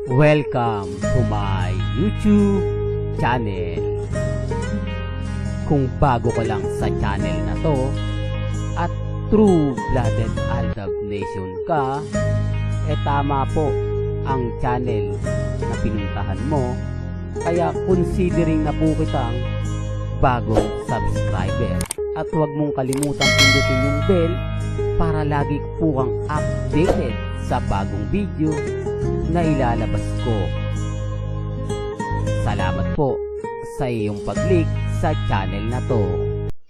Welcome to my YouTube channel. Kung bago ka lang sa channel na to at true-blooded Aldab Nation ka, tama po ang channel na pinuntahan mo. Kaya considering na po kitang bagong subscriber. At huwag mong kalimutan pindutin yung bell para lagi po kang updated sa bagong video na ilalabas ko. Salamat po sa iyong pag-click sa channel na to.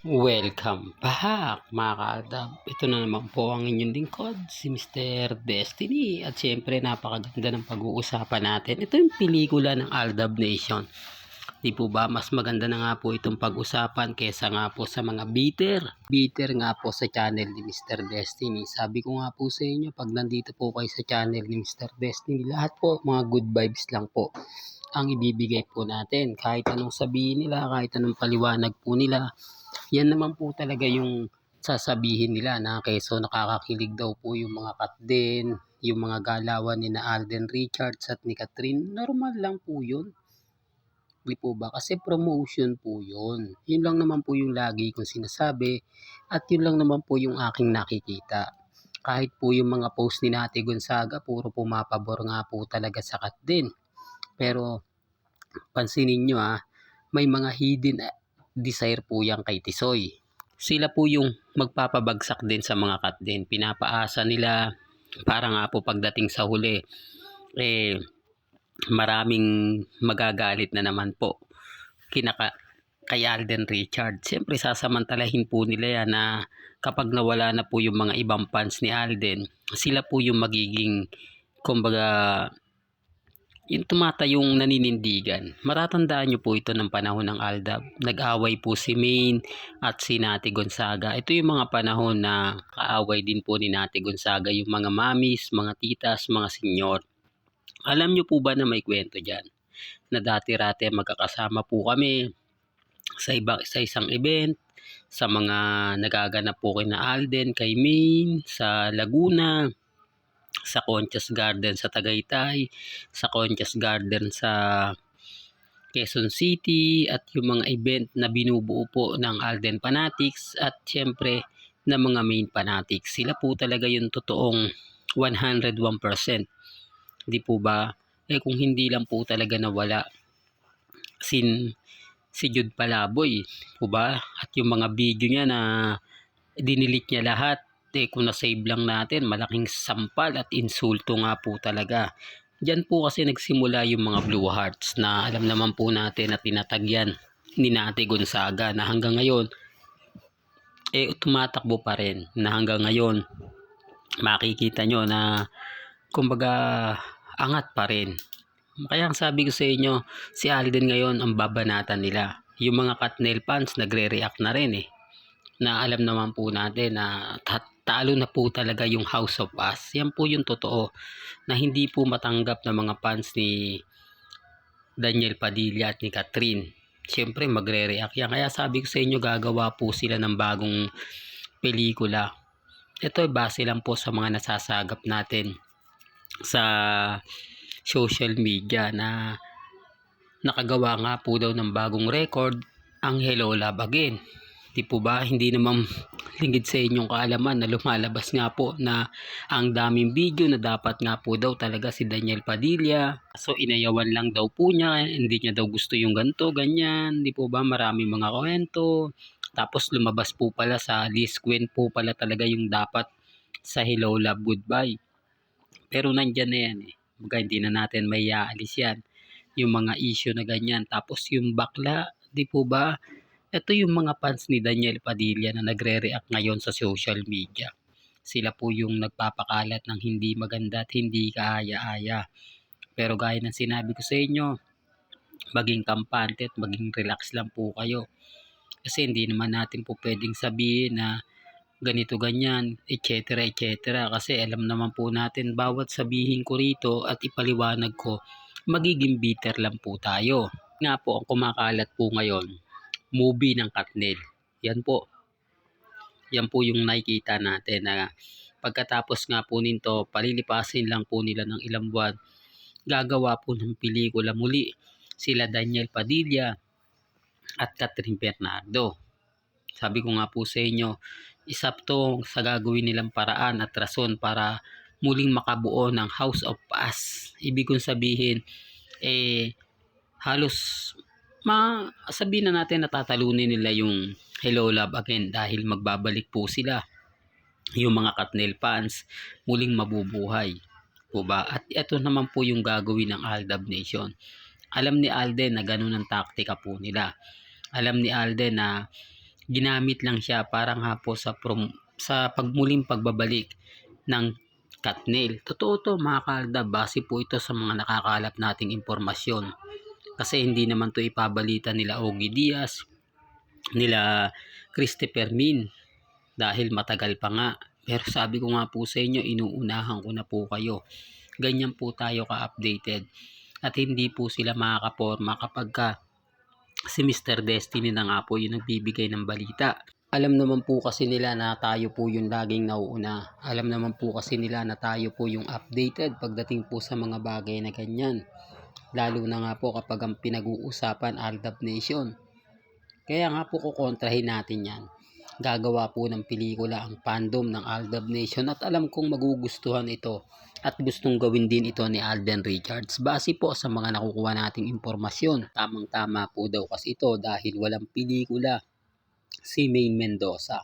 Welcome back mga ka-Aldab. Ito na naman po ang inyong lingkod, si Mr. Destiny. At syempre napakaganda ng pag-uusapan natin. Ito yung pelikula ng Aldab Nation. Di po ba mas maganda na nga po itong pag-usapan kesa nga po sa mga bitter nga po sa channel ni Mr. Destiny. Sabi ko nga po sa inyo, pag nandito po kayo sa channel ni Mr. Destiny, lahat po mga good vibes lang po ang ibibigay po natin. Kahit anong sabihin nila, kahit anong paliwanag po nila, yan naman po talaga yung sasabihin nila na keso nakakakilig daw po yung mga cut din, yung mga galawan ni na Alden Richards at ni Catherine. Normal lang po yun. Di po ba? Kasi promotion po yun. Yun lang naman po yung lagi kong sinasabi at yun lang naman po yung aking nakikita. Kahit po yung mga post ni Nate Gonzaga, puro pumapabor nga po talaga sa cut din. Pero pansinin nyo may mga hidden desire po yan kay Tisoy. Sila po yung magpapabagsak din sa mga cut din. Pinapaasa nila para nga po pagdating sa huli, maraming magagalit na naman po kay Alden Richards. Siyempre sasamantalahin po nila yan na kapag nawala na po yung mga ibang fans ni Alden, sila po yung magiging kumbaga yung tumatayong naninindigan. Matatandaan nyo po ito ng panahon ng Aldab. Nag-away po si Maine at si Nate Gonzaga. Ito yung mga panahon na kaaway din po ni Nate Gonzaga, yung mga mamis, mga titas, mga senyor. Alam nyo po ba na may kwento dyan? Na dati-rate magkakasama po kami sa isang event, sa mga nagaganap po kina Alden, kay Maine, sa Laguna, sa Conchas Garden sa Tagaytay, sa Conchas Garden sa Quezon City, at yung mga event na binubuo po ng Alden Fanatics at syempre ng mga Maine Fanatics. Sila po talaga yung totoong 101%. Di po ba? Kung hindi lang po talaga nawala si Jude Palaboy, po ba? At yung mga video niya na dinilit niya lahat, kung na-save lang natin, malaking sampal at insulto nga po talaga. Diyan po kasi nagsimula yung mga Blue Hearts na alam naman po natin at tinatagyan ni Nate Gonzaga na hanggang ngayon tumatakbo pa rin, na hanggang ngayon makikita nyo na kumbaga angat pa rin. Kaya ang sabi ko sa inyo, si Alden ngayon ang babanatan nila. Yung mga Katnel fans nagre-react na rin na alam naman po natin na talo na po talaga yung House of Us. Yan po yung totoo na hindi po matanggap ng mga fans ni Daniel Padilla at ni Catherine. Siyempre magre-react yan. Kaya sabi ko sa inyo, gagawa po sila ng bagong pelikula. Ito base lang po sa mga nasasagap natin sa social media na nakagawa nga po daw ng bagong record ang Hello Love Again. Di po ba? Hindi naman lingid sa inyong kaalaman na lumalabas nga po na ang daming video na dapat nga po daw talaga si Daniel Padilla. So inayawan lang daw po niya, hindi niya daw gusto yung ganito, ganyan. Di po ba? Maraming mga kwento. Tapos lumabas po pala sa Liz Gwen po pala talaga yung dapat sa Hello Love Goodbye. Pero nandyan na yan Baga, hindi na natin may aalis yan. Yung mga issue na ganyan. Tapos yung bakla, di po ba? Ito yung mga fans ni Daniel Padilla na nagre-react ngayon sa social media. Sila po yung nagpapakalat ng hindi maganda at hindi kaaya-aya. Pero gaya ng sinabi ko sa inyo, maging kampante at maging relax lang po kayo. Kasi hindi naman natin po pwedeng sabihin na ganito ganyan, etc. etc. Kasi alam naman po natin bawat sabihin ko rito at ipaliwanag ko, magiging bitter lang po tayo. Nga po ang kumakalat po ngayon, movie ng Katnel. Yan po yung nakikita natin na pagkatapos nga po nito, palilipasin lang po nila ng ilang buwan, gagawa po ng pelikula muli sila Daniel Padilla at Catherine Bernardo. Sabi ko nga po sa inyo, isa to sa gagawin nilang paraan at rason para muling makabuo ng House of Pass. Ibig kong sabihin, halos sabihin na natin natatalunin nila yung Hello Love Again dahil magbabalik po sila. Yung mga Katnel fans muling mabubuhay po ba? At ito naman po yung gagawin ng Aldab Nation. Alam ni Alden na ganun ang taktika po nila. Alam ni Alden na ginamit lang siya para nga po sa pagmuling pagbabalik ng Katnel. Totoo to mga Kaaldab, base po ito sa mga nakakalap nating impormasyon. Kasi hindi naman to ipabalita nila Ogie Diaz, nila Christopher Min dahil matagal pa nga. Pero sabi ko nga po sa inyo, inuunahan ko na po kayo. Ganyan po tayo ka-updated. At hindi po sila makakaporma kapag si Mr. Destiny na nga po yung nagbibigay ng balita. Alam naman po kasi nila na tayo po yung laging nauuna. Alam naman po kasi nila na tayo po yung updated pagdating po sa mga bagay na ganyan. Lalo na nga po kapag ang pinag-uusapan Aldab Nation. Kaya nga po kukontrahin natin yan. Gagawa po ng pelikula ang fandom ng Aldab Nation at alam kong magugustuhan ito at gustong gawin din ito ni Alden Richards base po sa mga nakukuha nating impormasyon. Tamang-tama po daw kasi ito dahil walang pelikula si Maine Mendoza.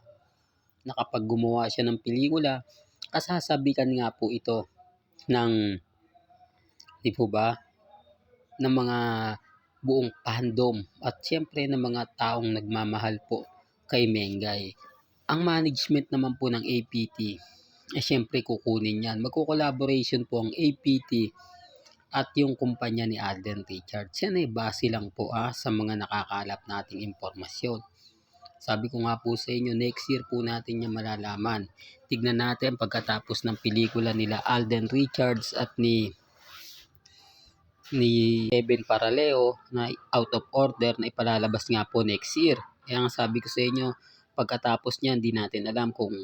Na kapag gumawa siya ng pelikula, kasasabikan nga po ito ng, di po ba, ng mga buong fandom at syempre ng mga taong nagmamahal po kay Mengay. Ang management naman po ng APT syempre kukunin yan. Magko-collaboration po ang APT at yung kumpanya ni Alden Richards. Yan ay base lang po sa mga nakakalap nating impormasyon. Sabi ko nga po sa inyo, next year po natin yan malalaman. Tignan natin pagkatapos ng pelikula nila Alden Richards at ni Kevin Paraleo na Out of Order na ipalalabas nga po next year. Kaya nga sabi ko sa inyo, pagkatapos niyan, di natin alam kung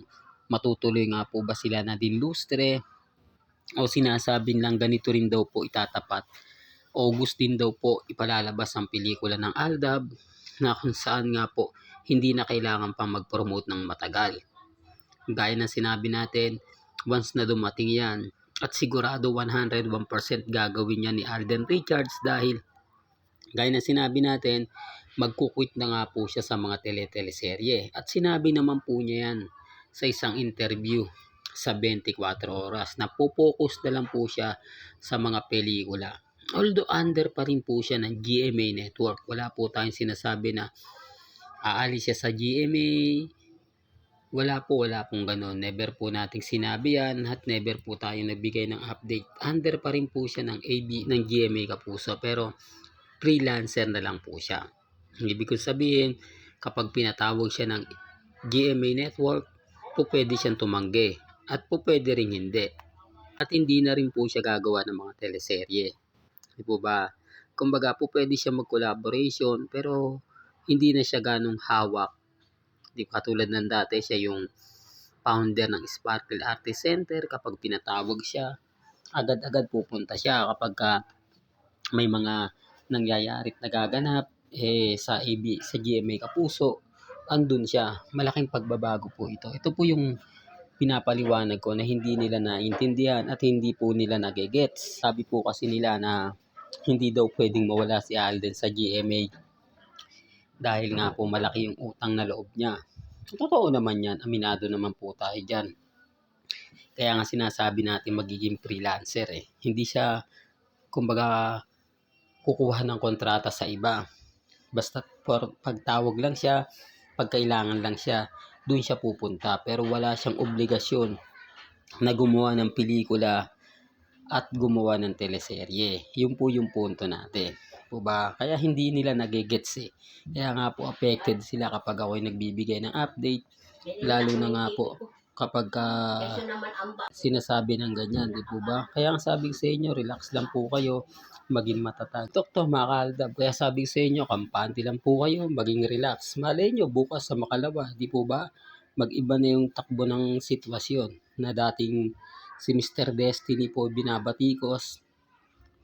matutuloy nga po ba sila na din lustre o sinasabing lang ganito rin daw po itatapat. August din daw po ipalalabas ang pelikula ng Aldab na kung saan nga po hindi na kailangan pang mag-promote ng matagal. Gaya ng sinabi natin, once na dumating yan, at sigurado 101% gagawin niya ni Alden Richards dahil gaya na sinabi natin, magkukwit na nga po siya sa mga teleserye. At sinabi naman po niya yan sa isang interview sa 24 oras na po-focus na lang po siya sa mga pelikula. Although under pa rin po siya ng GMA Network. Wala po tayong sinasabi na aalis siya sa GMA. Wala pong gano'n. Never po nating sinabi yan at never po tayo nagbigay ng update. Under pa rin po siya ng GMA Kapuso pero freelancer na lang po siya. Ibig kong sabihin, kapag pinatawag siya ng GMA Network, po pwede siyang tumanggi at po pwede rin hindi. At hindi na rin po siya gagawa ng mga teleserye. Di po ba? Kumbaga po pwede siya mag-collaboration pero hindi na siya ganong hawak. Di katulad ng dati, siya yung founder ng Sparkle Artist Center. Kapag pinatawag siya, agad-agad pupunta siya. Kapag may mga nangyayari at nagaganap sa GMA Kapuso, andun siya. Malaking pagbabago po ito. Ito po yung pinapaliwanag ko na hindi nila naintindihan at hindi po nila nagegets. Sabi po kasi nila na hindi daw pwedeng mawala si Alden sa GMA dahil nga po malaki yung utang na loob niya. Totoo naman yan, aminado naman po tayo dyan. Kaya nga sinasabi natin magiging freelancer Hindi siya, kumbaga, kukuha ng kontrata sa iba. Basta pagtawag lang siya, pagkailangan lang siya, doon siya pupunta. Pero wala siyang obligasyon na gumawa ng pelikula at gumawa ng teleserye. Yun po yung punto natin. Po ba? Kaya hindi nila nagegets Kaya nga po affected sila kapag ako ay nagbibigay ng update. Lalo na nga po kapag sinasabi ng ganyan, di po ba? Kaya ang sabi sa inyo, relax lang po kayo, maging matatag. Tokto mga Kaaldab. Kaya sabi sa inyo, kampante lang po kayo, maging relax. Malay nyo, bukas sa Makalawa, di po ba? Mag-iba na yung takbo ng sitwasyon na dating si Mr. Destiny po binabatikos.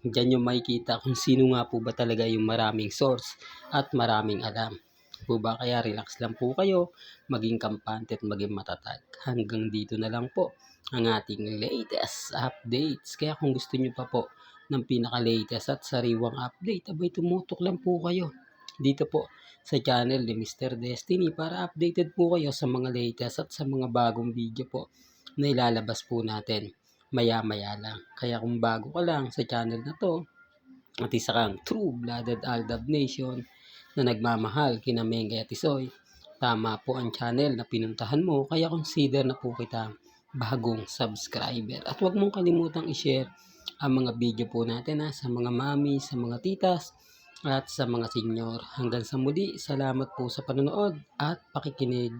Diyan nyo makikita kung sino nga po ba talaga yung maraming source at maraming alam. Po ba? Kaya relax lang po kayo, maging kampante at maging matatag. Hanggang dito na lang po ang ating latest updates. Kaya kung gusto nyo pa po ng pinaka-latest at sariwang update, abay tumutok lang po kayo dito po sa channel ni Mr. Destiny para updated po kayo sa mga latest at sa mga bagong video po na ilalabas po natin maya-maya lang. Kaya kung bago ka lang sa channel na to at isa kang true-blooded Aldab Nation na nagmamahal kina Mengay at Isoy, tama po ang channel na pinuntahan mo, kaya consider na po kita bagong subscriber. At huwag mong kalimutang i-share ang mga video po natin sa mga mami, sa mga titas, at sa mga senior. Hanggang sa muli, salamat po sa panonood at pakikinig.